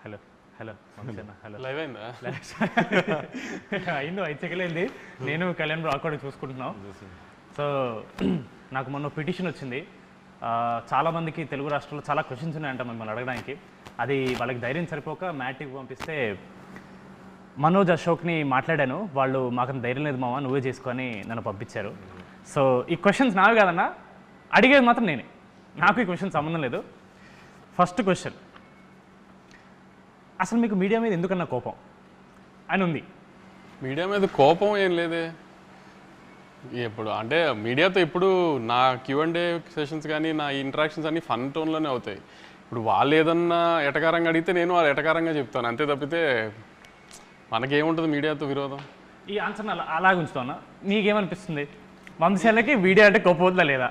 Hello hello hello live అయిందా? అయింది 5 సెకండ్లు అయింది. నేను కళ్యాణ్ బ్రో అక్కడ చూసుకుంటున్నాం. సో నాకు మొన్న పిటిషన్ వచ్చింది. చాలామందికి తెలుగు రాష్ట్రాల్లో చాలా క్వశ్చన్స్ ఉన్నాయంట మిమ్మల్ని అడగడానికి. అది వాళ్ళకి ధైర్యం సరిపోక మ్యాట్కి పంపిస్తే మనోజ్ అశోక్ని మాట్లాడాను. వాళ్ళు మాకు ధైర్యం లేదు మామ, నువ్వే చేసుకొని నన్ను పంపించారు. సో ఈ క్వశ్చన్స్ నావి కాదన్నా, అడిగేది మాత్రం నేనే. నాకు ఈ క్వశ్చన్ సంబంధం లేదు. ఫస్ట్ క్వశ్చన్, అసలు మీకు మీడియా మీద ఎందుకన్నా కోపం అని ఉంది? మీడియా మీద కోపం ఏం లేదే. ఎప్పుడు అంటే మీడియాతో ఇప్పుడు నా Q&A సెషన్స్ కానీ నా ఇంటరాక్షన్స్ అన్నీ ఫన్ టోన్లోనే అవుతాయి. ఇప్పుడు వాళ్ళు ఏదన్నా ఎటకారంగా అడిగితే నేను వాళ్ళు ఎటకారంగా చెప్తాను, అంతే తప్పితే మనకేముంటుంది మీడియాతో విరోధం. ఈ ఆన్సర్ని అలాగే ఉంచుతాను. మీకేమనిపిస్తుంది, వంశీలకి మీడియా అంటే కోపం ఉందా లేదా?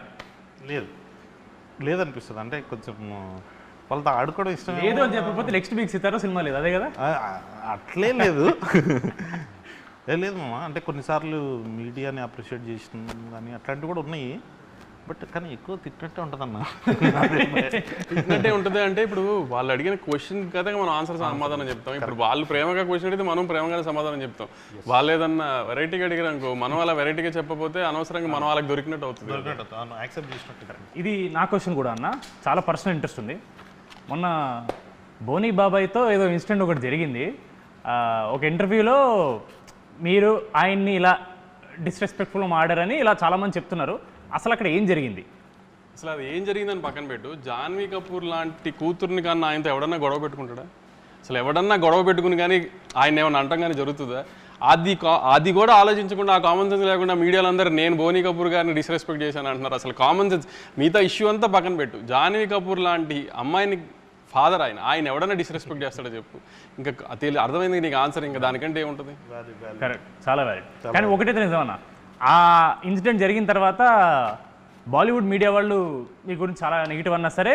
లేదనిపిస్తుంది. అంటే కొంచెం వాళ్ళతో ఆడుకోవడం ఇష్టం. లేదు అని చెప్పకపోతే నెక్స్ట్ వీక్ సితారో సినిమా లేదు, అదే కదా? అట్లే లేదు. లేదు మామ, అంటే కొన్నిసార్లు మీడియాని అప్రిషియేట్ చేసినాం కానీ అట్లాంటివి కూడా ఉన్నాయి. బట్ కానీ ఎక్కువ తిట్టినట్టే ఉంటుంది అన్న. తిట్టినట్టే ఉంటుంది అంటే ఇప్పుడు వాళ్ళు అడిగిన క్వశ్చన్ కదా మనం ఆన్సర్ సమాధానం చెప్తాం. ఇప్పుడు వాళ్ళు ప్రేమగా క్వశ్చన్ అడిగితే మనం ప్రేమగానే సమాధానం చెప్తాం. వాళ్ళు ఏదన్నా వెరైటీగా అడిగారు అనుకో, మనం అలా వెరైటీగా చెప్పకపోతే అనవసరంగా మనం వాళ్ళకి దొరికినట్టు అవుతుంది. యాక్సెప్ట్ చేసినట్టు. ఇది నా క్వశ్చన్ కూడా అన్న, చాలా పర్సనల్ ఇంట్రెస్ట్ ఉంది. మొన్న బోనీ బాబాయ్తో ఏదో ఇన్సిడెంట్ ఒకటి జరిగింది. ఒక ఇంటర్వ్యూలో మీరు ఆయన్ని ఇలా డిస్రెస్పెక్ట్ఫుల్గా మాడారని ఇలా చాలామంది చెప్తున్నారు. అసలు అక్కడ ఏం జరిగింది? అసలు అది ఏం జరిగిందని పక్కన పెట్టు, జాన్వీ కపూర్ లాంటి కూతుర్ని కానీ ఆయనతో ఎవడన్నా గొడవ పెట్టుకుంటాడా? అసలు ఎవడన్నా గొడవ పెట్టుకుని కానీ ఆయన ఏమన్నా అంటాం కానీ జరుగుతుందా? అది కూడా ఆలోచించకుండా, ఆ కామన్ సెన్స్ లేకుండా మీడియాలో అందరూ నేను బోనీ కపూర్ గారిని డిస్రెస్పెక్ట్ చేశాను అంటున్నారు. అసలు కామన్ సెన్స్ మిగతా ఇష్యూ అంతా పక్కన పెట్టు, జాన్వీ కపూర్ లాంటి అమ్మాయిని ఫాదర్ ఆయన ఎవడన్నా డిస్రెస్పెక్ట్ చేస్తాడో చెప్పు. ఇంకా అర్థమైంది నీకు ఆన్సర్, ఇంకా దానికంటే ఏముంటుంది? కరెక్ట్, చాలా వ్యాలిడ్. కానీ ఒకటైతే నిజమన్నా, ఆ ఇన్సిడెంట్ జరిగిన తర్వాత బాలీవుడ్ మీడియా వాళ్ళు మీ గురించి చాలా నెగిటివ్ అన్నా సరే,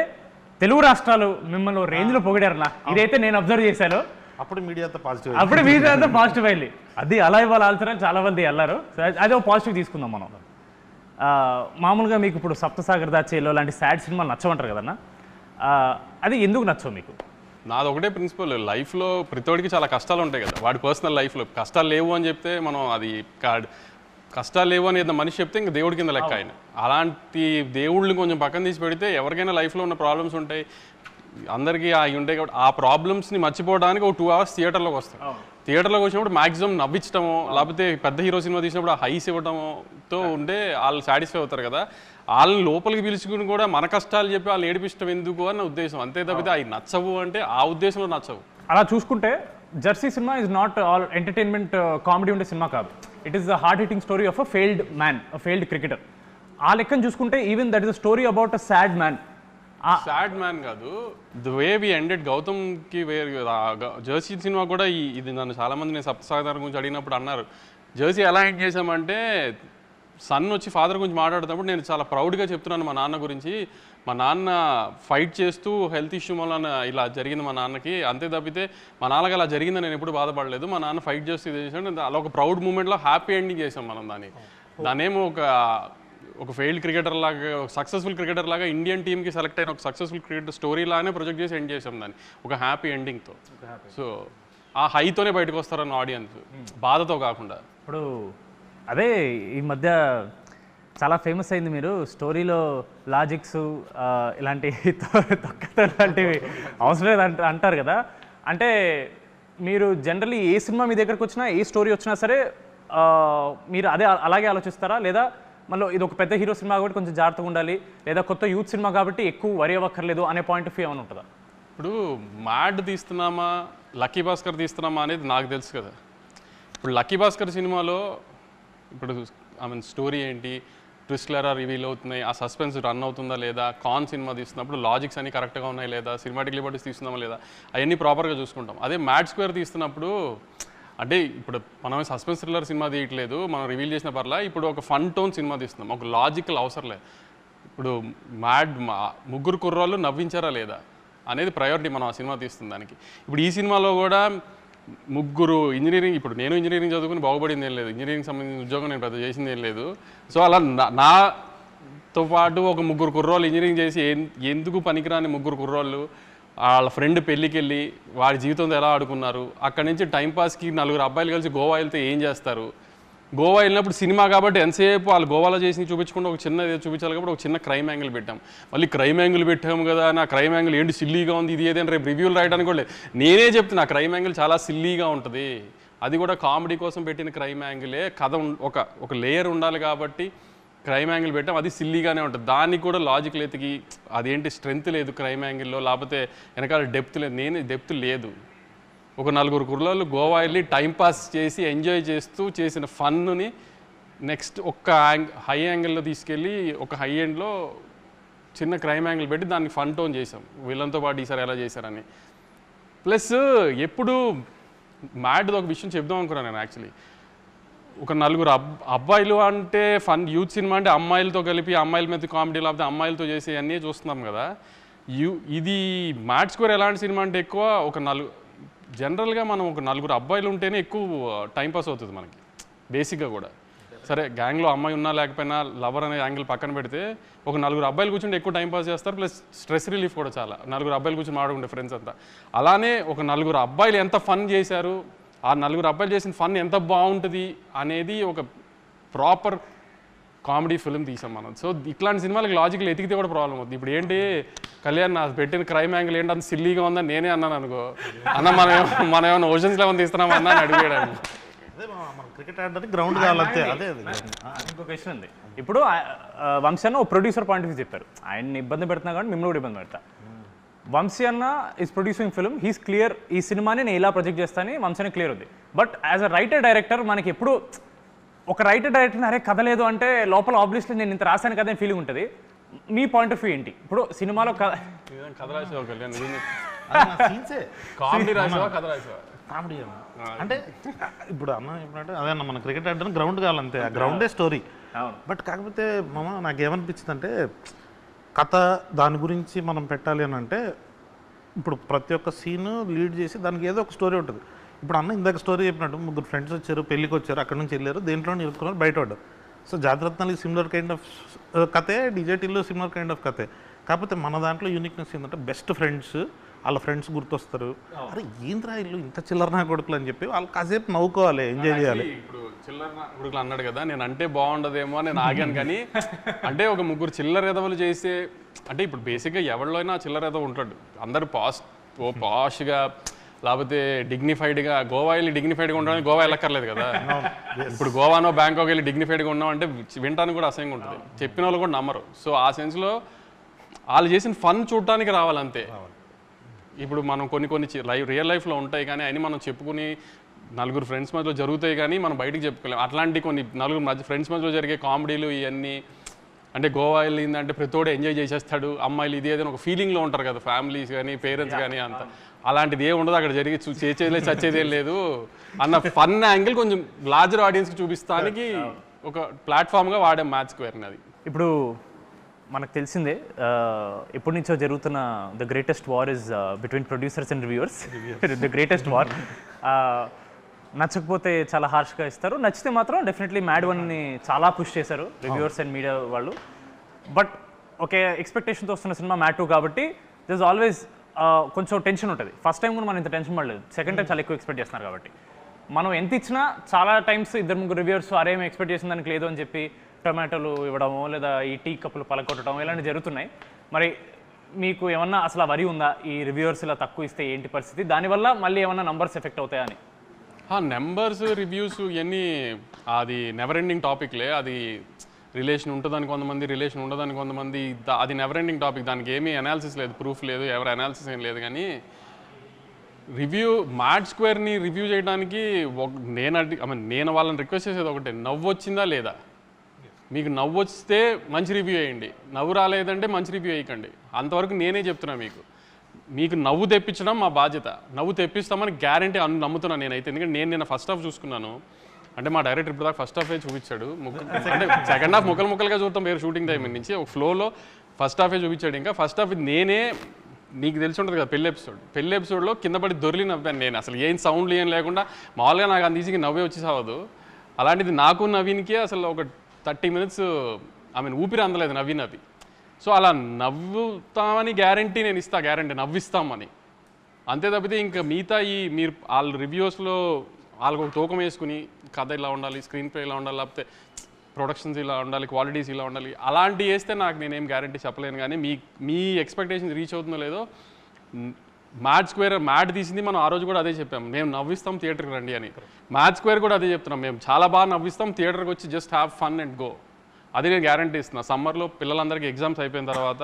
తెలుగు రాష్ట్రాలు మిమ్మల్ని రేంజ్లో పొగిడారన్నా. ఇదైతే నేను అబ్జర్వ్ చేశాను. అప్పుడు మీడియాతో పాజిటివ్, అప్పుడు మీడియా అంతా పాజిటివ్ అయింది. అది అలా ఇవ్వాలి ఆల్సర్ చాలా మంది వెళ్ళారు. అదే ఒక పాజిటివ్ తీసుకుందాం మనం. మామూలుగా మీకు ఇప్పుడు సప్తసాగర్ దాచేలో లాంటి సాడ్ సినిమాలు నచ్చమంటారు కదన్నా, అది ఎందుకు నచ్చవు మీకు? నాది ఒకటే ప్రిన్సిపల్, లైఫ్లో ప్రతివాడికి చాలా కష్టాలు ఉంటాయి కదా. వాడి పర్సనల్ లైఫ్లో కష్టాలు లేవు అని చెప్తే మనం అది కష్టాలు లేవు అని ఏదైనా మనిషి చెప్తే ఇంకా దేవుడి కింద లెక్క ఆయన. అలాంటి దేవుళ్ళని కొంచెం పక్కన తీసి పెడితే ఎవరికైనా లైఫ్లో ఉన్న ప్రాబ్లమ్స్ ఉంటాయి, అందరికీ అవి ఉంటాయి కాబట్టి ఆ ప్రాబ్లమ్స్ని మర్చిపోవడానికి ఒక 2 hours థియేటర్లోకి వస్తాం. థియేటర్లోకి వచ్చినప్పుడు మ్యాక్సిమం నవ్వించడమో లేకపోతే పెద్ద హీరో సినిమా తీసినప్పుడు ఆ హైస్ ఇవ్వడంతో ఉంటే వాళ్ళు సాటిస్ఫై అవుతారు కదా. వాళ్ళని లోపలికి పిలుచుకుని కూడా మన కష్టాలు చెప్పి వాళ్ళని ఏడిపించడం ఎందుకు అని నా ఉద్దేశం. అంతే తప్పితే అవి నచ్చవు అంటే ఆ ఉద్దేశంలో నచ్చవు. అలా చూసుకుంటే jersey cinema is not all entertainment comedy ఉండే సినిమా కాదు. It is the heart hitting story of a failed man, a failed cricketer. ఆ లెక్కను చూసుకుంటే even that is a story about a sad man. Sad man కాదు, the way we ended గౌతమ్కి jersey cinema కూడా ఇది నన్ను చాలామంది నేను సప్తసాగర్ గురించి అడిగినప్పుడు అన్నారు, జెర్సీ ఎలా ఎండ్ చేశామంటే సన్ వచ్చి ఫాదర్ గురించి మాట్లాడుతున్నప్పుడు నేను చాలా ప్రౌడ్గా చెప్తున్నాను మా నాన్న గురించి. మా నాన్న ఫైట్ చేస్తూ హెల్త్ ఇష్యూ వల్ల ఇలా జరిగింది మా నాన్నకి, అంతే తప్పితే మా నాన్నకి అలా జరిగిందని నేను ఎప్పుడు బాధపడలేదు. మా నాన్న ఫైట్ చేస్తూ ఇది చేసాడు, అలా ఒక ప్రౌడ్ మూమెంట్లో హ్యాపీ ఎండింగ్ చేసాం మనం దాన్నేమో ఒక ఫెయిల్డ్ క్రికెటర్ లాగా, సక్సెస్ఫుల్ క్రికెటర్ లాగా ఇండియన్ టీమ్కి సెలెక్ట్ అయిన ఒక సక్సెస్ఫుల్ క్రికెటర్ స్టోరీ లాగానే ప్రొజెక్ట్ చేసి ఎండ్ చేసాం దాన్ని ఒక హ్యాపీ ఎండింగ్తో. సో ఆ హైతోనే బయటకు వస్తారన్న ఆడియన్స్, బాధతో కాకుండా. ఇప్పుడు అదే ఈ మధ్య చాలా ఫేమస్ అయింది, మీరు స్టోరీలో లాజిక్స్ ఇలాంటి తొక్కతో లాంటివి అవసరం లేదు అంటారు కదా. అంటే మీరు జనరల్లీ ఏ సినిమా మీ దగ్గరకు వచ్చినా, ఏ స్టోరీ వచ్చినా సరే మీరు అలాగే ఆలోచిస్తారా? లేదా మళ్ళీ ఇది ఒక పెద్ద హీరో సినిమా కాబట్టి కొంచెం జాగ్రత్తగా ఉండాలి, లేదా కొత్త యూత్ సినిమా కాబట్టి ఎక్కువ వరి అవ్వక్కర్లేదు అనే పాయింట్ ఆఫ్ వ్యూ ఏమైనా ఉంటుందా? ఇప్పుడు మ్యాడ్ తీస్తున్నామా లక్కీ భాస్కర్ తీస్తున్నామా అనేది నాకు తెలుసు కదా. ఇప్పుడు లక్కీ భాస్కర్ సినిమాలో ఇప్పుడు స్టోరీ ఏంటి, ట్విస్ట్లు ఎలా రివీల్ అవుతున్నాయి, ఆ సస్పెన్స్ రన్ అవుతుందా లేదా, కాన్ సినిమా తీస్తున్నప్పుడు లాజిక్స్ అన్ని కరెక్ట్గా ఉన్నాయి లేదా, సినిమాటిక్ లిబర్టీస్ తీస్తున్నామా లేదా, అవన్నీ ప్రాపర్గా చూసుకుంటాం. అదే మ్యాడ్ స్క్వేర్ తీస్తున్నప్పుడు అంటే ఇప్పుడు మనం సస్పెన్స్ థ్రిల్లర్ సినిమా తీయట్లేదు, మనం రివీల్ చేసిన పర్లా, ఇప్పుడు ఒక ఫన్ టోన్ సినిమా తీస్తున్నాం, ఒక లాజికల్ అవసరం లేదు. ఇప్పుడు ముగ్గురు కుర్రాళ్ళు నవ్వించారా లేదా అనేది ప్రయారిటీ మనం ఆ సినిమా తీస్తుంది దానికి. ఇప్పుడు ఈ సినిమాలో కూడా ముగ్గురు ఇంజనీరింగ్, ఇప్పుడు నేను ఇంజనీరింగ్ చదువుకుని బాగుపడింది ఏం లేదు, ఇంజనీరింగ్ సంబంధించిన ఉద్యోగం నేను పెద్ద చేసింది ఏం లేదు. సో అలా నాతో పాటు ఒక ముగ్గురు కుర్రోళ్ళు ఇంజనీరింగ్ చేసి ఎందుకు పనికిరాని ముగ్గురు కుర్రోళ్ళు వాళ్ళ ఫ్రెండ్ పెళ్ళికి వెళ్ళి వాడి జీవితంతో ఎలా ఆడుకున్నారు, అక్కడి నుంచి టైంపాస్కి 4 అబ్బాయిలు కలిసి గోవా వెళ్తే ఏం చేస్తారు, గోవా వెళ్ళినప్పుడు సినిమా కాబట్టి ఎంతసేపు వాళ్ళు గోవాలో చేసి చూపించకుండా ఒక చిన్న ఏదో చూపించాలి కాబట్టి ఒక చిన్న క్రైమ్ యాంగిల్ పెట్టాం. మళ్ళీ క్రైమ్ యాంగిల్ పెట్టాము కదా, నా క్రైమ్ యాంగిల్ ఏంటి సిల్లీగా ఉంది ఇది ఏదైనా రేపు రివ్యూలు రాయడానికి కూడా లేదు. నేనే చెప్తున్నా క్రైమ్ యాంగిల్ చాలా సిల్లీగా ఉంటుంది, అది కూడా కామెడీ కోసం పెట్టిన క్రైమ్ యాంగిలే. కథ ఒక లేయర్ ఉండాలి కాబట్టి క్రైమ్ యాంగిల్ పెట్టాం, అది సిల్లీగానే ఉంటుంది. దానికి కూడా లాజిక్ ఎతికి అదేంటి స్ట్రెంత్ లేదు క్రైమ్ యాంగిల్లో, లేకపోతే వెనకాల డెప్త్ లేదు. డెప్త్ లేదు. ఒక 4 కుర్రాళ్ళు గోవా వెళ్ళి టైంపాస్ చేసి ఎంజాయ్ చేస్తూ చేసిన ఫన్నుని నెక్స్ట్ హై యాంగిల్లో తీసుకెళ్ళి ఒక హై ఎండ్లో చిన్న క్రైమ్ యాంగిల్ పెట్టి దాన్ని ఫన్ టోన్ చేసాం వీళ్ళంతో పాటు ఈసారి ఎలా చేశారని. ప్లస్ ఎప్పుడు మ్యాడ్ది ఒక విషయం చెప్దాం అనుకున్నాను నేను. యాక్చువల్లీ ఒక 4 అబ్బాయిలు అంటే ఫన్ యూత్ సినిమా అంటే అమ్మాయిలతో కలిపి అమ్మాయిల మీద కామెడీ లేకపోతే అమ్మాయిలతో చేసే అన్నీ చూస్తున్నాం కదా. ఇది మ్యాడ్ స్క్వేర్ ఎలాంటి సినిమా అంటే ఎక్కువ జనరల్గా మనం ఒక 4 అబ్బాయిలు ఉంటేనే ఎక్కువ టైంపాస్ అవుతుంది మనకి బేసిక్గా కూడా. సరే గ్యాంగ్లో అమ్మాయి ఉన్నా లేకపోయినా లవర్ అనే యాంగిల్ పక్కన పెడితే ఒక 4 అబ్బాయిలు కూర్చుంటే ఎక్కువ టైంపాస్ చేస్తారు. ప్లస్ స్ట్రెస్ రిలీఫ్ కూడా చాలా 4 అబ్బాయిలు కూర్చొని మాడుకుంటే ఫ్రెండ్స్ అంతా. అలానే ఒక 4 అబ్బాయిలు ఎంత ఫన్ చేశారు, ఆ 4 అబ్బాయిలు చేసిన ఫన్ ఎంత బాగుంటుంది అనేది ఒక ప్రాపర్ కామెడీ ఫిల్మ్ తీసాం మనం. సో ఇట్లాంటి సినిమాలకు లాజిక్లు ఎతికితే కూడా ప్రాబ్లం అవుతుంది. ఇప్పుడు ఏంటి కళ్యాణ్ నా పెట్టిన క్రైమ్ యాంగిల్ ఏంటి అంత సిల్లీగా ఉందని నేనే అన్నాను అనుకో, అన్న మనం ఏమైనా ఓషన్స్ లెవెన్ తీస్తున్నాం అన్నా అని అడిగాడు. క్రికెట్ ఆడడానికి గ్రౌండ్ కావాలంతే. అదే ఇంకో క్వశ్చన్ ఉంది. ఇప్పుడు వంశీ అన్న ఒక ప్రొడ్యూసర్ పాయింట్ ఆఫ్ వ్యూ చెప్పారు, ఆయన్ని ఇబ్బంది పెడుతున్నా కానీ మిమ్మల్ని కూడా ఇబ్బంది పెడతా. వంశీ అన్న is producing film, he's clear ఈ సినిమాని నేను ఇలా ప్రొజెక్ట్ చేస్తానని వంశీ అన్న క్లియర్ ఉంది. But as a writer director మనకి ఎప్పుడు ఒక రైటర్ డైరెక్టర్ అరే కథ లేదు అంటే లోపల ఆబ్వియస్లీ నేను ఇంత రాశాను కదా అని ఫీలింగ్ ఉంటుంది. మీ పాయింట్ ఆఫ్ వ్యూ ఏంటి? ఇప్పుడు సినిమాలో కథ రాసావా కళ్యాణ్? కామెడీ రాసావా కథ రాసావా? కామెడీ అంటే ఇప్పుడు అన్న చెప్పినట్టు అదే అన్న మన క్రికెట్ ఆడడానికి గ్రౌండ్ కావాలంతే, ఆ గ్రౌండే స్టోరీ. బట్ కాకపోతే నాకేమనిపించింది అంటే కథ దాని గురించి మనం పెట్టాలి అని అంటే ఇప్పుడు ప్రతి ఒక్క సీన్ లీడ్ చేసి దానికి ఏదో ఒక స్టోరీ ఉంటుంది. ఇప్పుడు అన్న ఇందాక స్టోరీ చెప్పినట్టు 3 ఫ్రెండ్స్ వచ్చారు, పెళ్ళికి వచ్చారు, అక్కడ నుంచి వెళ్ళారు, దేంట్లో ఇరుక్కున్నారు, బయట పడ్డారు. So Jathi Ratnalu similar kind of కథే, డిజేటీలో సిమిలర్ కైండ్ ఆఫ్ కథే. కాకపోతే మన దాంట్లో యూనిక్నెస్ ఏంటంటే బెస్ట్ ఫ్రెండ్స్, వాళ్ళ ఫ్రెండ్స్ గుర్తొస్తారు, అరే ఏంద్రా ఇల్లు ఇంత చిల్లర నా కొడుకులు అని చెప్పి వాళ్ళు కాసేపు నవ్వుకోవాలి, ఎంజాయ్ చేయాలి. ఇప్పుడు చిల్లర నా కొడుకులు అన్నాడు కదా, నేను అంటే బాగుండదేమో అని నేను ఆగాను. కానీ అంటే ఒక 3 చిల్లర ఎదవలు చేసే అంటే ఇప్పుడు బేసిక్గా ఎవరిలో అయినా చిల్లర ఎదవ ఉంటాడు. అందరు పాష్గా లేకపోతే డిగ్నిఫైడ్గా గోవా వెళ్ళి డిగ్నిఫైడ్గా ఉండడానికి గోవా వెళ్ళక్కర్లేదు కదా. ఇప్పుడు గోవానో బ్యాంకాక్ వెళ్ళి డిగ్నిఫైడ్గా ఉన్నాం అంటే వినటానికి కూడా అసహ్యంగా ఉంటుంది, చెప్పిన వాళ్ళు కూడా నమ్మరు. సో ఆ సెన్స్లో వాళ్ళు చేసిన ఫన్ చూడటానికి రావాలంతే. ఇప్పుడు మనం కొన్ని రియల్ లైఫ్లో ఉంటాయి కానీ అన్నీ మనం చెప్పుకుని 4 ఫ్రెండ్స్ మధ్యలో జరుగుతాయి కానీ మనం బయటకు చెప్పుకోలేం. అట్లాంటి కొన్ని 4 ఫ్రెండ్స్ మధ్యలో జరిగే కామెడీలు ఇవన్నీ అంటే గోవా వెళ్ళిందంటే ప్రతిోడు ఎంజాయ్ చేసేస్తాడు, అమ్మాయిలు ఇది ఏదైనా ఒక ఫీలింగ్లో ఉంటారు కదా ఫ్యామిలీస్ కానీ పేరెంట్స్ కానీ. అంత అలాంటిది ఏమి ఉండదు అక్కడ జరిగి చేసేది చచ్చేదేం లేదు అన్న ఫన్ యాంగిల్ కొంచెం లార్జర్ ఆడియన్స్కి చూపిస్తానికి ఒక ప్లాట్ఫామ్గా వాడే మ్యాచ్ స్క్వేర్ని. అది ఇప్పుడు మనకు తెలిసిందే ఎప్పటి నుంచో జరుగుతున్న the greatest war is between producers and reviewers. The greatest war. నచ్చకపోతే చాలా హార్ష్గా ఇస్తారు, నచ్చితే మాత్రం డెఫినెట్లీ మ్యాడ్ వన్ని చాలా పుష్ చేశారు రివ్యూవర్స్ అండ్ మీడియా వాళ్ళు. బట్ ఒకే ఎక్స్పెక్టేషన్తో వస్తున్న సినిమా మ్యాడ్ 2 కాబట్టి దిస్ ఆల్వేస్ కొంచెం టెన్షన్ ఉంటుంది. ఫస్ట్ టైం కూడా మనం ఇంత టెన్షన్ పడలేదు, సెకండ్ టైం చాలా ఎక్కువ ఎక్స్పెక్ట్ చేస్తున్నారు కాబట్టి మనం ఎంత ఇచ్చినా చాలా టైమ్స్ 2-3 రివ్యూవర్స్ అరేం ఎక్స్పెక్ట్ చేసిన దానికి లేదు అని చెప్పి టొమాటోలు ఇవ్వడమో లేదా ఈ టీ కప్పులు పలకొట్టడం ఇలాంటివి జరుగుతున్నాయి. మరి మీకు ఏమన్నా అసలు వరి ఉందా ఈ రివ్యూవర్స్ ఇలా తక్కువ ఇస్తే ఏంటి పరిస్థితి, దానివల్ల మళ్ళీ ఏమన్నా నంబర్స్ ఎఫెక్ట్ అవుతాయా అని? నెంబర్స్ రివ్యూస్ ఇవన్నీ అది నెవర్ ఎండింగ్ టాపిక్లే. అది రిలేషన్ ఉంటుందని కొంతమంది, రిలేషన్ ఉండదని కొంతమంది, అది నెవర్ ఎండింగ్ టాపిక్. దానికి ఏమీ అనాలిసిస్ లేదు, ప్రూఫ్ లేదు, ఎవరి అనాలిసిస్ ఏం లేదు. కానీ మ్యాడ్ స్క్వేర్ని రివ్యూ చేయడానికి నేను వాళ్ళని రిక్వెస్ట్ చేసేది ఒకటే, నవ్వు వచ్చిందా లేదా. మీకు నవ్వు వస్తే మంచి రివ్యూ వేయండి, నవ్వు రాలేదంటే మంచి రివ్యూ వేయకండి. అంతవరకు నేనే చెప్తున్నా. మీకు నవ్వు తెప్పించడం మా బాధ్యత, నవ్వు తెప్పిస్తామని గ్యారంటీ నమ్ముతున్నాను నేనైతే. ఎందుకంటే నేను నిన్న ఫస్ట్ హాఫ్ చూసుకున్నాను, అంటే మా డైరెక్టర్ ఇప్పుడు దాకా ఫస్ట్ హాఫే చూపించాడు. అంటే సెకండ్ హాఫ్ ముక్కలుగా చూద్దాం వేరే షూటింగ్ టైం నుంచి, ఒక ఫ్లోలో ఫస్ట్ హాఫే చూపించాడు. ఇంకా ఫస్ట్ హాఫ్ నేనే, నీకు తెలిసి ఉంటుంది కదా పెళ్లి ఎపిసోడ్లో కింద పడి దొర్లి నవ్వాను నేను. అసలు ఏం సౌండ్లు ఏం లేకుండా మామూలుగా నాకు అంత ఈజీగా నవ్వే వచ్చి సావదు. అలాంటిది నాకు నవీన్కే అసలు ఒక 30 minutes ఊపిరి అందలేదు నవ్వి. సో అలా నవ్వుతామని గ్యారంటీ నేను ఇస్తా, గ్యారంటీ నవ్విస్తామని. అంతే తప్పితే ఇంకా మిగతా మీరు వాళ్ళ రివ్యూస్లో వాళ్ళకు ఒక తూకం వేసుకుని కథ ఇలా ఉండాలి, స్క్రీన్ ప్లే ఇలా ఉండాలి, లేకపోతే ప్రొడక్షన్స్ ఇలా ఉండాలి, క్వాలిటీస్ ఇలా ఉండాలి, అలాంటివి వేస్తే నాకు నేనేం గ్యారంటీ చెప్పలేను. కానీ మీ ఎక్స్పెక్టేషన్ రీచ్ అవుతుందో లేదో. మ్యాడ్ తీసింది మనం ఆ రోజు కూడా అదే చెప్పాము, మేము నవ్విస్తాం థియేటర్కి రండి అని. మ్యాడ్ స్క్వేర్ కూడా అదే చెప్తున్నాం, మేము చాలా బాగా నవ్విస్తాం, థియేటర్కి వచ్చి just have fun and go. అది నేను గ్యారంటీ ఇస్తున్నా. సమ్మర్లో పిల్లలందరికీ ఎగ్జామ్స్ అయిపోయిన తర్వాత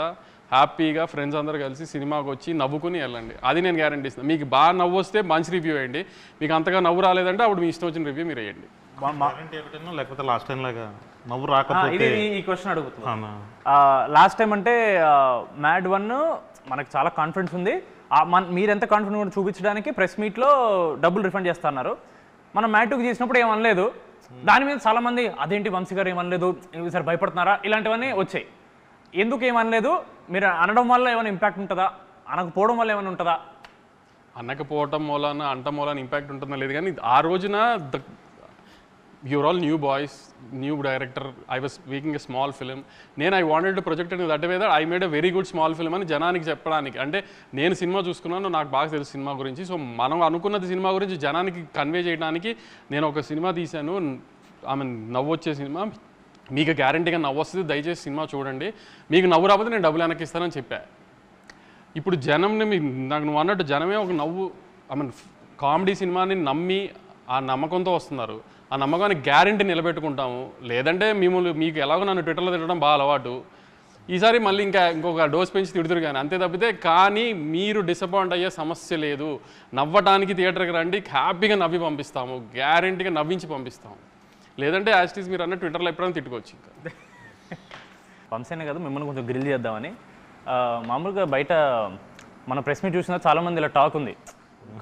హ్యాపీగా ఫ్రెండ్స్ అందరూ కలిసి సినిమాకి వచ్చి నవ్వుకుని వెళ్ళండి. అది నేను గ్యారంటీ ఇస్తున్నాను. మీకు బాగా నవ్వు వస్తే మంచి రివ్యూ వేయండి, మీకు అంతగా నవ్వు రాలేదంటే అప్పుడు మీ ఇష్టం వచ్చిన రివ్యూ మీరు వేయండి. లేకపోతే లాస్ట్ టైం లాగా నవ్వు రాకపోతే ఈ క్వశ్చన్ అడుగుతున్నాను. లాస్ట్ టైం అంటే మ్యాడ్ 1 మనకు చాలా కాన్ఫిడెన్స్ ఉంది, మీరు ఎంత కాన్ఫిడెంట్ కూడా చూపించడానికి ప్రెస్ మీట్లో డబ్బులు రిఫండ్ చేస్తున్నారు. మనం మ్యాడ్ 2 చేసినప్పుడు ఏమనలేదు, దాని మీద చాలామంది అదేంటి వంశీ గారు ఏమనలేదు, ఈసారి భయపడుతున్నారా, ఇలాంటివన్నీ వచ్చాయి. ఎందుకు ఏమనలేదు? మీరు అనడం వల్ల ఏమైనా ఇంపాక్ట్ ఉంటుందా, అనకపోవడం వల్ల ఏమైనా ఉంటుందా? అనకపోవటం మూలన అంట మూలన ఇంపాక్ట్ ఉంటుందా లేదు, కానీ ఆ రోజున you're all new boys, new director, I was making a small film. I wanted to project in that way that I made a very good small film అని జనానికి చెప్పడానికి. అంటే నేను సినిమా చూసుకున్నాను, నాకు బాగా తెలుసు సినిమా గురించి. సో మనం అనుకున్నది సినిమా గురించి జనానికి కన్వే చేయడానికి నేను ఒక సినిమా తీశాను. నవ్వు వచ్చే సినిమా, మీకు గ్యారంటీగా నవ్వు వస్తుంది, దయచేసి సినిమా చూడండి, మీకు నవ్వు రాకపోతే నేను డబ్బులు వెనక్కి ఇస్తానని చెప్పా. ఇప్పుడు జనంని నాకు నువ్వు అన్నట్టు జనమే ఒక నవ్వు కామెడీ సినిమాని నమ్మి ఆ నమ్మకంతో వస్తున్నారు. ఆ నమ్మకాన్ని గ్యారంటీ నిలబెట్టుకుంటాము. లేదంటే మీకు ఎలాగో నన్ను ట్విట్టర్లో తిట్టడం బాగా అలవాటు, ఈసారి మళ్ళీ ఇంకొక డోస్ పెంచి తిడుతురు కానీ అంతే తప్పితే. కానీ మీరు డిసప్పాయింట్ అయ్యే సమస్య లేదు. నవ్వటానికి థియేటర్కి రండి, హ్యాపీగా నవ్వి పంపిస్తాము, గ్యారంటీగా నవ్వించి పంపిస్తాము. లేదంటే యాస్టీస్ మీరు అన్న ట్విట్టర్లో ఎప్పుడైనా తిట్టుకోవచ్చు. ఇంకా వంశీనే కదా మిమ్మల్ని కొంచెం గ్రిల్ చేద్దామని. మామూలుగా బయట మన ప్రెస్ మీట్ చూసినా చాలామంది ఇలా టాక్ ఉంది,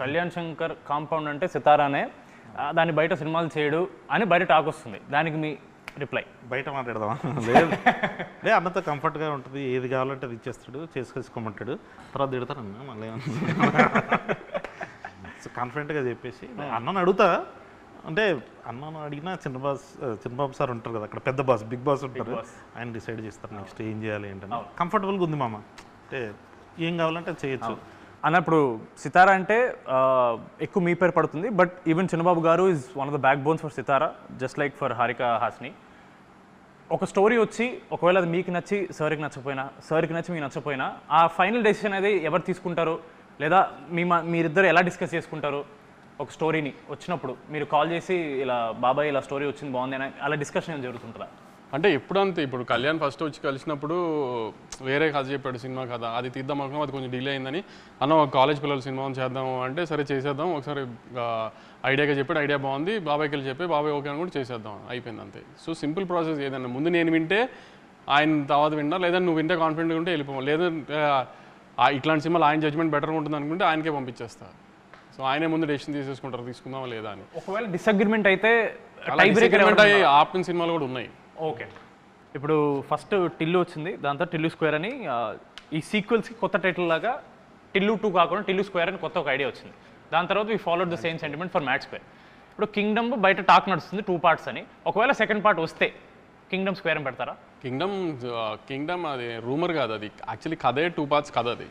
కళ్యాణ్ శంకర్ కాంపౌండ్ అంటే సితారానే, దాన్ని బయట సినిమాలు చేయడు అని బయట టాక్ వస్తుంది. దానికి మీ రిప్లై? బయట మాట్లాడదామా? లేదు లే, అన్నతో కంఫర్ట్గా ఉంటుంది, ఏది కావాలంటే అది ఇచ్చేస్తాడు, చేసుకోమంటాడు, తర్వాత తిడతానన్నా మళ్ళీ కాన్ఫిడెంట్గా చెప్పేసి అన్నను అడుగుతా. అంటే అన్నను అడిగినా చిన్నబాబు సార్ ఉంటారు కదా అక్కడ, పెద్ద బాస్, బిగ్ బాస్ ఉంటారు, ఆయన డిసైడ్ చేస్తారు నెక్స్ట్ ఏం చేయాలి ఏంటని. కంఫర్టబుల్గా ఉంది మామ, అంటే ఏం కావాలంటే చేయొచ్చు అన్నప్పుడు. సితారా అంటే ఎక్కువ మీ పేరు పడుతుంది, but even Chinnababu garu is one of the backbones for Sithara, just like for Haarika Hassine. ఒక స్టోరీ వచ్చి ఒకవేళ అది మీకు నచ్చి సార్కి నచ్చకపోయినా, సార్కి నచ్చి మీకు నచ్చకపోయినా, ఆ ఫైనల్ డెసిషన్ అనేది ఎవరు తీసుకుంటారు, లేదా మీరిద్దరు ఎలా డిస్కస్ చేసుకుంటారు? ఒక స్టోరీని వచ్చినప్పుడు మీరు కాల్ చేసి ఇలా బాబాయ్ ఇలా స్టోరీ వచ్చింది బాగుంది అని అలా డిస్కషన్ ఏం జరుగుతుంటుందా? అంటే ఎప్పుడంతే, ఇప్పుడు కళ్యాణ్ ఫస్ట్ వచ్చి కలిసినప్పుడు వేరే కథ చెప్పాడు, సినిమా కథ, అది తీద్దాం అనుకున్నాం, అది కొంచెం డిలే అయిందని. అన్న కాలేజ్ పిల్లలు సినిమా చేద్దాము అంటే సరే చేసేద్దాం, ఒకసారి ఐడియాగా చెప్పాడు, ఐడియా బాగుంది, బాబాయ్కి వెళ్ళి చెప్పి బాబాయ్ ఓకే అని కూడా చేసేద్దాం, అయిపోయింది అంతే. So simple process. ఏదన్నా ముందు నేను వింటే ఆయన తర్వాత విన్నా, లేదా నువ్వు వింటే కాన్ఫిడెంట్గా ఉంటే వెళ్ళిపోవాలి, లేదంటే ఇట్లాంటి సినిమాలు ఆయన జడ్జ్మెంట్ బెటర్గా ఉంటుంది అనుకుంటే ఆయనకే పంపించేస్తా. సో ఆయనే ముందు డెసిషన్ తీసేసుకుంటారు, తీసుకుందామా లేదా అని. ఒకవేళ డిసగ్రిమెంట్ అయితే ఆపిన సినిమాలు కూడా ఉన్నాయి. ఓకే, ఇప్పుడు ఫస్ట్ టిల్లు వచ్చింది, దాంతో టిల్లు స్క్వేర్ అని, ఈ సీక్వెల్స్కి కొత్త టైటిల్ లాగా టిల్లు 2 కాకుండా టిల్లు స్క్వేర్ అని కొత్త ఒక ఐడియా వచ్చింది. దాని తర్వాత we followed the same sentiment for mad square. ఇప్పుడు కింగ్డమ్ బయట టాక్ నడుస్తుంది 2 పార్ట్స్ అని, ఒకవేళ సెకండ్ పార్ట్ వస్తే కింగ్డమ్ స్క్వేర్ అని పెడతారా? కింగ్డమ్ అది రూమర్ కాదు, అది యాక్చువల్లీ కథే 2 పార్ట్స్ కథ. అది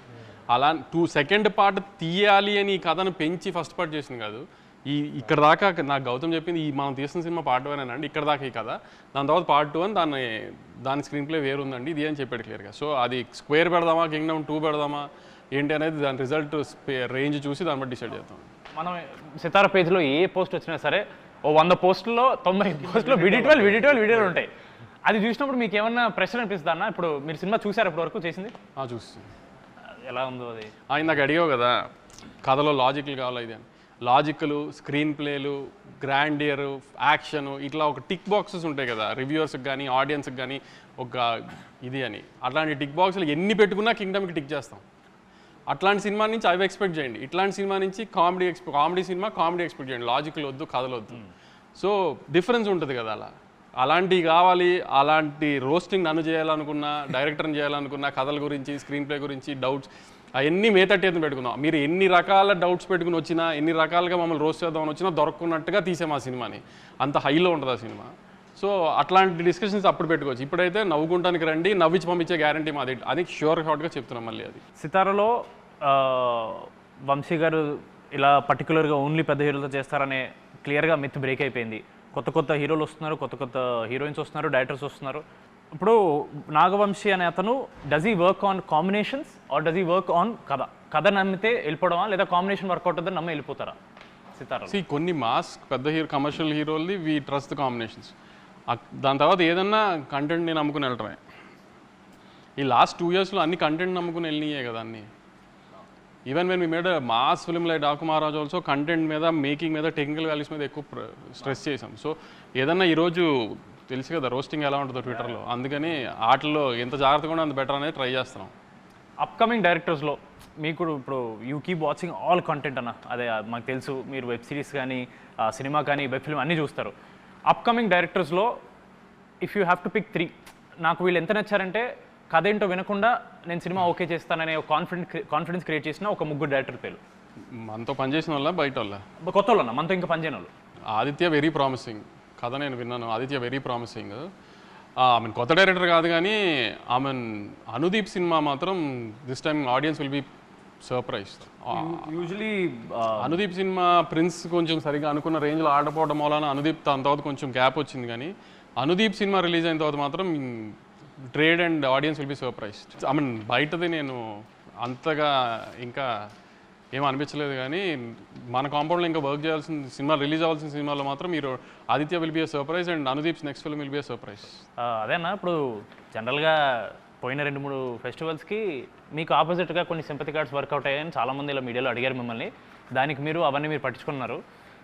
అలా సెకండ్ పార్ట్ తీయాలి అని ఈ కథను పెంచి ఫస్ట్ పార్ట్ చేసింది కాదు. ఇక్కడ దాకా నాకు గౌతమ్ చెప్పింది, మనం తీసిన సినిమా పార్ట్ 1 అండి, ఇక్కడ దాకా ఈ కథ, దాని తర్వాత పార్ట్ 2 అని దాని స్క్రీన్ ప్లే వేరు ఉందండి ఇది అని చెప్పాడు క్లియర్గా. సో అది స్క్వేర్ పెడదామా, కింగ్డమ్ 2 పెడదామా ఏంటి అనేది దాని రిజల్ట్ రేంజ్ చూసి దాన్ని బట్టి డిసైడ్ చేద్దాం. మనం సితారా పేజ్లో ఏ పోస్ట్ వచ్చినా సరే ఓ 100 పోస్టుల్లో 90 పోస్టులో వీడియోలు ఉంటాయి. అది చూసినప్పుడు మీకు ఏమన్నా ప్రెషర్ అనిపిస్తుందా అన్న? ఇప్పుడు మీరు సినిమా చూసారు ఇప్పటి వరకు చేసింది? చూసి ఎలా ఉందో అది? నాకు అడిగావు కదా కథలో లాజిక్లు కావాలి ఇది అని. లాజిక్లు, స్క్రీన్ ప్లేలు, గ్రాండియర్, యాక్షన్, ఇట్లా ఒక టిక్ బాక్సెస్ ఉంటాయి కదా రివ్యూవర్స్కి కానీ ఆడియన్స్కి కానీ ఒక ఇది అని. అట్లాంటి టిక్ బాక్స్లు ఎన్ని పెట్టుకున్నా కింగ్డమ్కి టిక్ చేస్తాం. అట్లాంటి సినిమా నుంచి అవి ఎక్స్పెక్ట్ చేయండి, ఇట్లాంటి సినిమా నుంచి కామెడీ సినిమా కామెడీ ఎక్స్పెక్ట్ చేయండి, లాజిక్లు వద్దు, కథలు వద్దు. సో డిఫరెన్స్ ఉంటుంది కదా అలా. అలాంటివి కావాలి, అలాంటి రోస్టింగ్ నన్ను చేయాలనుకున్నా, డైరెక్టర్ని చేయాలనుకున్నా, కథల గురించి, స్క్రీన్ ప్లే గురించి డౌట్స్ అవన్నీ మేతట్టేది పెట్టుకుందాం. మీరు ఎన్ని రకాల డౌట్స్ పెట్టుకుని వచ్చినా, ఎన్ని రకాలుగా మమ్మల్ని రోస్ట్ చేద్దామని వచ్చినా దొరకకున్నట్టుగా తీసాం ఆ సినిమాని. అంత హైలో ఉంటుంది ఆ సినిమా. సో అట్లాంటి డిస్కషన్స్ అప్పుడు పెట్టుకోవచ్చు. ఇప్పుడైతే నవ్వుకుంటానికి రండి, నవ్వించి పంపించే గ్యారంటీ మాది అది షూర్ హాట్గా చెప్తున్నాం. మళ్ళీ అది సితారలో వంశీ గారు ఇలా పర్టికులర్గా ఓన్లీ పెద్ద హీరోలతో చేస్తారనే క్లియర్గా మిత్ బ్రేక్ అయిపోయింది. కొత్త కొత్త హీరోలు వస్తున్నారు, కొత్త కొత్త హీరోయిన్స్ వస్తున్నారు, డైరెక్టర్స్ వస్తున్నారు. ఇప్పుడు నాగవంశీ అనే అతను does he work on combinations or does he work on కథ నమ్మితే వెళ్ళిపోవడమా, లేదా కాంబినేషన్ వర్కౌట్ అవుతుందని నమ్మి వెళ్ళిపోతారా సితారా? కొన్ని మాస్ పెద్ద కమర్షియల్ హీరోల్ది వీ ట్రస్ట్ ద కాంబినేషన్స్. దాని తర్వాత ఏదన్నా కంటెంట్ నేను నమ్ముకుని వెళ్ళటమే. ఈ లాస్ట్ 2 yearsలో అన్ని కంటెంట్ నమ్ముకుని వెళ్ళినాయే కదా అన్ని. Even when we made mass film like Daaku Maharaj also content మీద, మేకింగ్ మీద, టెక్నికల్ వాల్యూస్ మీద ఎక్కువ స్ట్రెస్ చేసాం. సో ఏదన్నా ఈరోజు తెలుసు కదా రోస్టింగ్ ఎలా ఉంటుందో ట్విట్టర్లో, అందుకని ఆటల్లో ఎంత జాగ్రత్తగా ఉంటే అంత బెటర్ అనేది ట్రై చేస్తున్నాం. అప్కమింగ్ డైరెక్టర్స్లో మీకు ఇప్పుడు you keep watching all content అన్న, అదే మాకు తెలుసు మీరు వెబ్ సిరీస్ కానీ సినిమా కానీ వెబ్ ఫిల్మ్ అన్నీ చూస్తారు. అప్కమింగ్ డైరెక్టర్స్లో if you have to pick 3, నాకు వీళ్ళు ఎంత నచ్చారంటే కథ ఏంటో వినకుండా నేను సినిమా ఓకే చేస్తాననే కాన్ఫిడెన్స్ క్రియేట్ చేసిన ఒక 3 డైరెక్టర్ పేరు. మనతో పనిచేసిన వాళ్ళ బయట వాళ్ళ కొత్త వాళ్ళు అన్న, మనతో ఇంకా పనిచేయని వాళ్ళు. ఆదిత్య వెరీ ప్రామిసింగ్ కథ నేను విన్నాను. Aditya very promising. ఆమె కొత్త డైరెక్టర్ కాదు కానీ ఆమె అనుదీప్ సినిమా మాత్రం this time audience will be surprise. Usually Anudeep cinema prince కొంచెం సరిగా అనుకున్న రేంజ్లో ఆడపోవడం వలన అనుదీప్ దాని తర్వాత కొంచెం గ్యాప్ వచ్చింది. కానీ అనుదీప్ సినిమా రిలీజ్ అయిన తర్వాత మాత్రం trade and audiences will be surprised. బయటది నేను అంతగా ఇంకా ఏం అనిపించలేదు. కానీ మన కాంపౌండ్లో ఇంకా వర్క్ చేయాల్సిన సినిమా, రిలీజ్ అవ్వాల్సిన సినిమాలో మాత్రం మీరు Aditya will be a surprise and Anudeep's next film will be a surprise. అదేనా ఇప్పుడు జనరల్గా పోయిన 2-3 ఫెస్టివల్స్కి మీకు ఆపోజిట్గా కొన్ని సింపతి కార్డ్స్ వర్కౌట్ అయ్యాయని చాలామంది ఇలా మీడియాలో అడిగారు మిమ్మల్ని. దానికి అవన్నీ మీరు పట్టించుకున్నారు.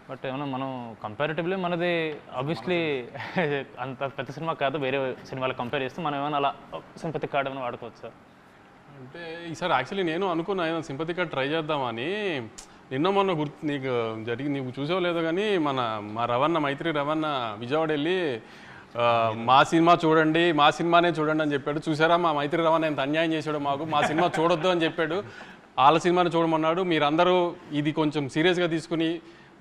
బట్ ఏమన్నా మనం కంపారిటివ్లీ మనది ఆబ్వియస్లీ అంత పెద్ద సినిమా కాదు, వేరే సినిమాలు కంపేర్ చేస్తే మనం ఏమైనా అలా సింపతి కార్డ్ ఏమైనా వాడుకోవచ్చు సార్? అంటే ఈసారి యాక్చువల్లీ నేను అనుకున్నా ఏదైనా సింపతి కార్డ్ ట్రై చేద్దామని. నిన్న మొన్న నీకు చూసావో లేదో కానీ మా రవణ మైత్రి రవణ విజయవాడ వెళ్ళి మా సినిమా చూడండి, మా సినిమానే చూడండి అని చెప్పాడు. చూసారా మా మైత్రి రవణ ఎంత అన్యాయం చేశాడు మాకు, మా సినిమా చూడొద్దు అని చెప్పాడు, వాళ్ళ సినిమాని చూడమన్నాడు. మీరందరూ ఇది కొంచెం సీరియస్గా తీసుకుని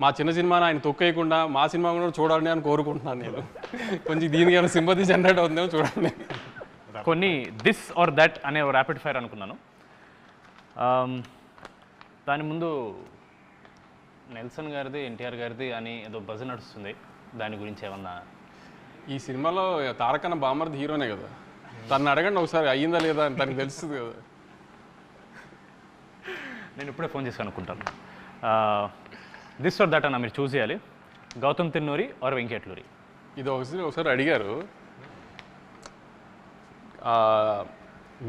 మా చిన్న సినిమాని ఆయన తొక్కేయకుండా మా సినిమా కూడా చూడాలని అని కోరుకుంటున్నాను నేను. కొంచెం దీనికి ఏమైనా సింపతి జనరేట్ అవుతుందేమో చూడండి. కొన్ని దిస్ ఆర్ దట్ అనే ర్యాపిడ్ ఫైర్ అనుకున్నాను. దాని ముందు నెల్సన్ గారిది, ఎన్టీఆర్ గారిది అని ఏదో బజ్ నడుస్తుంది, దాని గురించి ఏమన్నా? ఈ సినిమాలో తారకన్న బామర్ది హీరోనే కదా, తను అడగండి ఒకసారి అయ్యిందా లేదా అని తనకు తెలుస్తుంది కదా. నేను ఇప్పుడే ఫోన్ చేసి అనుకుంటాను. దిస్ ఆర్ దట్ అన్న మీరు చూస్ చేయాలి, గౌతమ్ తిన్నూరి ఆర్ వెంకీ అట్లూరి. ఇది ఒకసారి అడిగారు.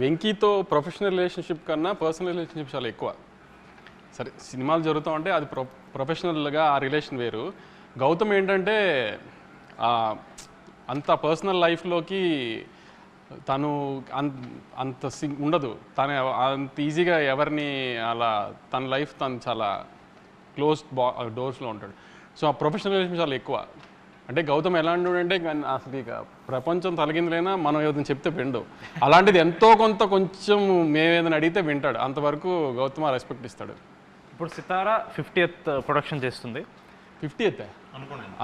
వెంకీతో ప్రొఫెషనల్ రిలేషన్షిప్ కన్నా పర్సనల్ రిలేషన్షిప్ చాలా ఎక్కువ. సరే సినిమాలు జరుగుతూ ఉంటే అది ప్రొఫెషనల్గా ఆ రిలేషన్ వేరు. గౌతమ్ ఏంటంటే అంత పర్సనల్ లైఫ్లోకి తను అంత ఉండదు, తను అంత ఈజీగా ఎవరిని అలా తన లైఫ్ తను చాలా క్లోజ్డ్ డోర్స్లో ఉంటాడు. సో ఆ ప్రొఫెషనల్ రిలేషన్ చాలా ఎక్కువ. అంటే గౌతమ్ ఎలాంటి అంటే అసలు ఇక ప్రపంచం తలగిందులైనా మనం ఏదైనా చెప్తే విండు, అలాంటిది ఎంతో కొంత కొంచెం మేము ఏదైనా అడిగితే వింటాడు. అంతవరకు గౌతమ్ రెస్పెక్ట్ ఇస్తాడు. ఇప్పుడు సితారా 50th ప్రొడక్షన్ చేస్తుంది. 50th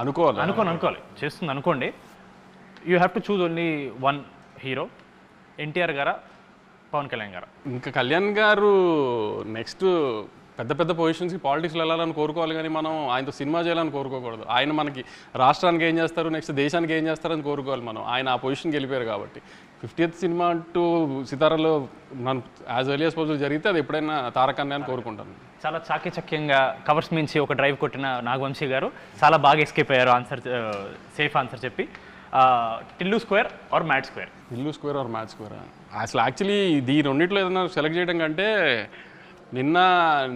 అనుకోవాలి చేస్తుంది అనుకోండి. You have to choose only 1 hero, NTR గారా పవన్ కళ్యాణ్ గారా? ఇంకా కళ్యాణ్ గారు నెక్స్ట్ పెద్ద పెద్ద పొజిషన్స్కి పాలిటిక్స్లో వెళ్ళాలని కోరుకోవాలి, కానీ మనం ఆయనతో సినిమా చేయాలని కోరుకోకూడదు. ఆయన మనకి రాష్ట్రానికి ఏం చేస్తారు, నెక్స్ట్ దేశానికి ఏం చేస్తారని కోరుకోవాలి మనం. ఆయన ఆ పొజిషన్కి వెళ్ళిపోయారు కాబట్టి 50th సినిమా అంటూ సితారాలో మనం యాజ్ ఎర్లీ యాజ్ పాసిబుల్ జరిగితే అది ఎప్పుడైనా తారకన్నే అని కోరుకుంటాను. చాలా చాకచక్యంగా కవర్స్ మించి ఒక డ్రైవ్ కొట్టిన నాగవంశీ గారు చాలా బాగా ఎస్కేప్ అయ్యారు ఆన్సర్, సేఫ్ ఆన్సర్ చెప్పి. Tillu square or mad square? Tillu square or mad square? అసలు యాక్చువల్లీ ఈ రెండిట్లో ఏదైనా సెలెక్ట్ చేయడం కంటే నిన్న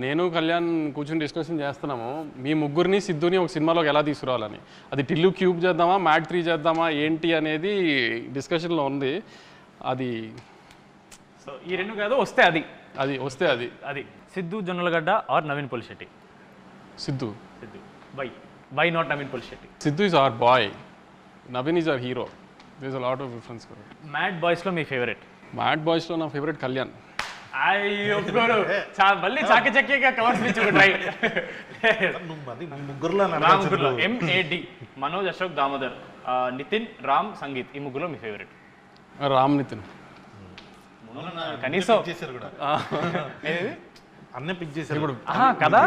నేను కళ్యాణ్ కూర్చొని డిస్కషన్ చేస్తున్నాము, మీ ముగ్గురిని సిద్ధుని ఒక సినిమాలోకి ఎలా తీసుకురావాలని. అది టిల్లు క్యూబ్ చేద్దామా, మ్యాట్ 3 చేద్దామా ఏంటి అనేది డిస్కషన్లో ఉంది. అది సో ఈ 2 కాదు, వస్తే అది Siddhu Jonnalagadda or Naveen Polishetty? Siddhu. Why not Naveen Polishetty? Siddhu is our boy, Naveen is our hero. There is a lot of difference. Mad బాయ్స్లో మీ ఫేవరెట్? మ్యాడ్ బాయ్స్లో నా ఫేవరెట్ కళ్యాణ్. అయ్యో మళ్ళీ చాకచక్యంగా కవర్స్ మించి ఒక డ్రైవ్. ముగ్గురులో MAD మనోజ్, అశోక్, దామోదర్. నితిన్, రామ్, సంగీత్ ఈ ముగ్గులో మీ ఫేవరెట్? రామ్ నితిన్. కనీసం చేశారు కూడా ఏది? అన్నీ పిక్ చేశారు ఇప్పుడు కదా,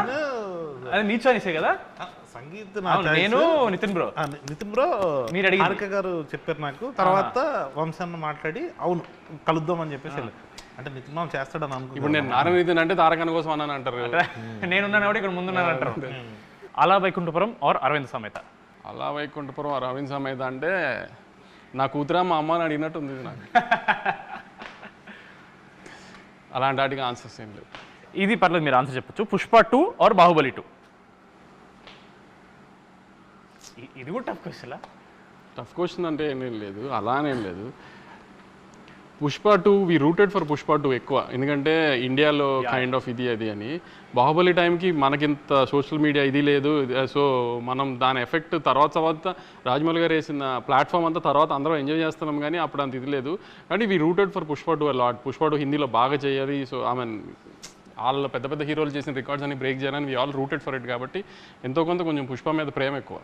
అది నీ చాయిసే కదా. సంగీత్ అవును, నేను నితిన్ బ్రో. నితిన్ బ్రో మీరు అడిగింది. హారిక గారు చెప్పారు నాకు. తర్వాత వంశాన్ని మాట్లాడి అవును కలుద్దాం అని చెప్పేసి వెళ్ళారు. అంటే నితిన్ మామ చేస్తాడని ఇప్పుడు అనుకున్నాను. నేను నారాయణ నితిన్ అంటే తారకన్న కోసం అన్నాను అంటారు. నేనున్నాను కాబట్టి ఇక్కడ ముందున్నాను అంటారు. అలా వైకుంఠపురం ఆర్ అరవింద్ సమేత? అలా వైకుంఠపురం అరవింద్ సమేత అంటే నా కూతురా మా అమ్మని అడిగినట్టు ఉంది ఇది నాకు. అలాంటి వాటికి ఆన్సర్స్ ఏం లేవు. ఇది పర్లేదు, మీరు ఆన్సర్ చెప్పొచ్చు. పుష్ప 2 ఆర్ బాహుబలి 2? ఇది కూడా టఫ్ క్వశ్చన్. టఫ్ క్వశ్చన్ అంటే ఏమేం లేదు, అలానేం లేదు. పుష్ప 2 వి రూటెడ్ ఫర్ పుష్ప 2 ఎక్కువ, ఎందుకంటే ఇండియాలో కైండ్ ఆఫ్ ఇది అది అని. బాహుబలి టైంకి మనకింత సోషల్ మీడియా ఇది లేదు, సో మనం దాని ఎఫెక్ట్ తర్వాత రాజమౌళి గారు వేసిన ప్లాట్ఫామ్ అంతా తర్వాత అందరం ఎంజాయ్ చేస్తున్నాం, కానీ అప్పుడు అంత ఇది లేదు. కానీ we rooted for Pushpa 2 lot. Pushpa 2 హిందీలో బాగా చేయాలి, సో ఐ మీన్ వాళ్ళ పెద్ద పెద్ద హీరోలు చేసిన రికార్డ్స్ అని బ్రేక్ చేయాలని we all rooted for it. కాబట్టి ఎంతో కొంత కొంచెం పుష్ప మీద ప్రేమ ఎక్కువ.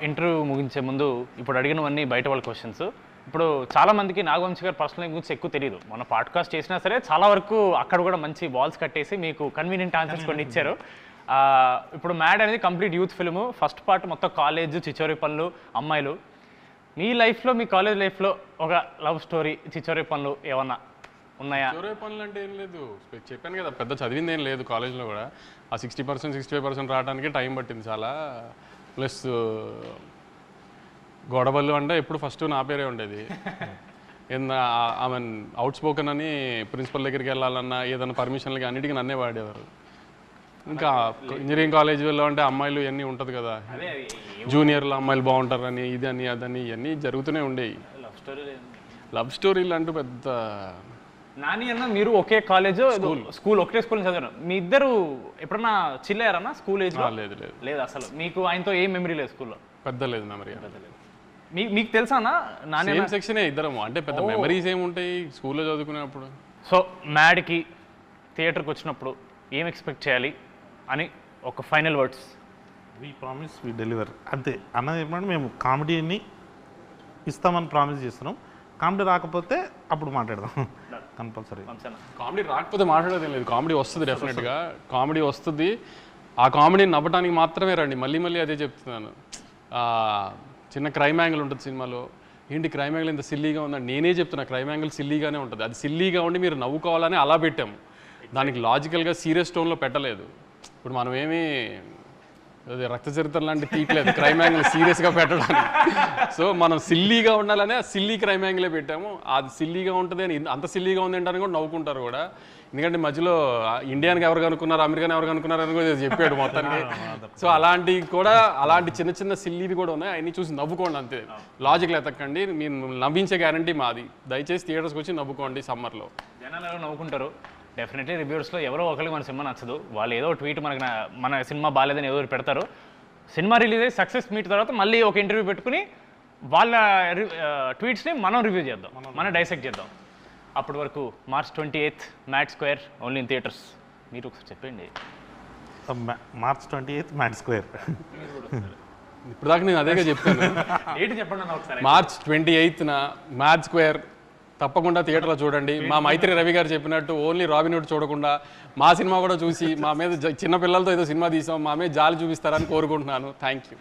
ఇంటర్వ్యూ ముగించే ముందు ఇప్పుడు అడిగినవన్నీ బయట వాళ్ళ క్వశ్చన్స్. ఇప్పుడు చాలామందికి నాగవంశీ గారు పర్సనల్ లైఫ్ గురించి ఎక్కువ తెలియదు. మన పాడ్కాస్ట్ చేసినా సరే చాలా వరకు అక్కడ కూడా మంచి బాల్స్ కట్టేసి మీకు కన్వీనియంట్ ఆన్సర్స్ కొన్ని ఇచ్చారు. ఇప్పుడు మ్యాడ్ అనేది complete youth film. First part మొత్తం కాలేజ్, చిచోరి పనులు, అమ్మాయిలు. మీ లైఫ్లో, మీ కాలేజ్ లైఫ్లో ఒక లవ్ స్టోరీ, చిచోరి పనులు ఏమన్నా ఉన్నాయా? చోరే పనులు అంటే ఏం లేదు, చెప్పాను కదా, పెద్ద చదివింది ఏం లేదు కాలేజ్లో కూడా. ఆ 60% 65% రావడానికి టైం పట్టింది చాలా. ప్లస్ గొడవలు అంటే ఎప్పుడు ఫస్ట్ నా పేరే ఉండేది. ఐ మీన్ అవుట్ స్పోకెన్ అని ప్రిన్సిపల్ దగ్గరికి వెళ్ళాలన్నా ఏదైనా పర్మిషన్లకి అన్నిటికీ నన్నే వాడేవారు. ఇంకా ఇంజనీరింగ్ కాలేజీలో అంటే అమ్మాయిలు ఇవన్నీ ఉంటుంది కదా, జూనియర్లు అమ్మాయిలు బాగుంటారని ఇదని అదని ఇవన్నీ జరుగుతూనే ఉండేవి. లవ్ స్టోరీలు అంటూ పెద్ద. నాని అన్న మీరు ఒకే కాలేజ్, స్కూల్ ఒకటే స్కూల్ చదివారు. మీ ఇద్దరు ఎప్పుడన్నా చిల్ అయ్యారన్నా స్కూల్ ఏజ్? లేదు లేదు లేదు అసలు. మీకు ఆయనతో ఏం మెమరీ లేదు స్కూల్లో? పెద్ద లేదు మెమరీ. మీకు తెలుసా అన్న? నాని సేమ్ సెక్షనే ఇద్దరము, అంటే పెద్ద మెమరీస్ ఏముంటాయి స్కూల్లో చదువుకునేప్పుడు. సో మ్యాడ్కి థియేటర్కి వచ్చినప్పుడు ఏం ఎక్స్పెక్ట్ చేయాలి అని ఒక final words? We promise we deliver, అంతే. అన్నది ఏమంటే మేము కామెడీని ఇస్తామని ప్రామిస్ చేస్తున్నాం. కామెడీ రాకపోతే అప్పుడు మాట్లాడదాం కంపల్సరీ. కామెడీ రాకపోతే మాట్లాడేది లేదు, కామెడీ వస్తుంది డెఫినెట్గా. కామెడీ వస్తుంది, ఆ కామెడీని నవ్వడానికి మాత్రమే రండి. మళ్ళీ మళ్ళీ అదే చెప్తున్నాను. చిన్న క్రైమ్ యాంగిల్ ఉంటుంది సినిమాలో, ఏంటి క్రైమ్ యాంగిల్ ఇంత సిల్లీగా ఉందని నేనే చెప్తున్నా. క్రైమ్ యాంగిల్ సిల్లీగానే ఉంటుంది, అది సిల్లీగా ఉండి మీరు నవ్వుకోవాలని అలా పెట్టాము. దానికి లాజికల్గా సీరియస్ టోన్లో పెట్టలేదు. ఇప్పుడు మనం ఏమీ రక్త చరిత్ర లాంటి తీయలేదు క్రైమ్ యాంగిల్ సీరియస్గా పెట్టడానికి. సో మనం సిల్లీగా ఉండాలనే సిల్లీ క్రైమ్ యాంగిలే పెట్టాము. అది సిల్లీగా ఉంటుంది అని, అంత సిల్లీగా ఉంది అంటారని కూడా నవ్వుకుంటారు కూడా. ఎందుకంటే మధ్యలో ఇండియానికి ఎవరు కనుక్కున్నారు, అమెరికాని ఎవరు కనుక్కున్నారు అని కూడా చెప్పాడు మొత్తానికి. సో అలాంటివి కూడా, అలాంటి చిన్న చిన్న సిల్లీవి కూడా ఉన్నాయి, అవన్నీ చూసి నవ్వుకోండి అంతే. లాజిక్లు ఎతకండి, మీరు నవ్వించే గ్యారంటీ మాది. దయచేసి థియేటర్స్కి వచ్చి నవ్వుకోండి సమ్మర్లో. జనాలు ఎవరో నవ్వుకుంటారు. డెఫినెట్లీ రివ్యూస్లో ఎవరో ఒకరికి మన సినిమా నచ్చదు, వాళ్ళు ఏదో ట్వీట్ మనకి మన సినిమా బాగాలేదని ఏదో పెడతారు. సినిమా రిలీజ్ అయ్యి సక్సెస్ మీట్ తర్వాత మళ్ళీ ఒక ఇంటర్వ్యూ పెట్టుకుని వాళ్ళ ట్వీట్స్ని మనం రివ్యూ చేద్దాం, మనం డైసెక్ట్ చేద్దాం. అప్పటి వరకు March 28th mad square only in theatres. మీరు ఒకసారి చెప్పండి. March 28th mad square. ఇప్పుడు దాకా నేను అదేగా చెప్తాను. ఏంటి చెప్పండి అన్న ఒకసారి. March 28th మ్యాడ్ స్క్వేర్ తప్పకుండా థియేటర్లో చూడండి. మా మైత్రి రవి గారు చెప్పినట్టు ఓన్లీ రాబిన్ హుడ్ చూడకుండా మా సినిమా కూడా చూసి మా మీద చిన్న పిల్లలతో ఏదో సినిమా తీసాం, మా మీద జాలి చూపిస్తారని కోరుకుంటున్నాను. Thank you.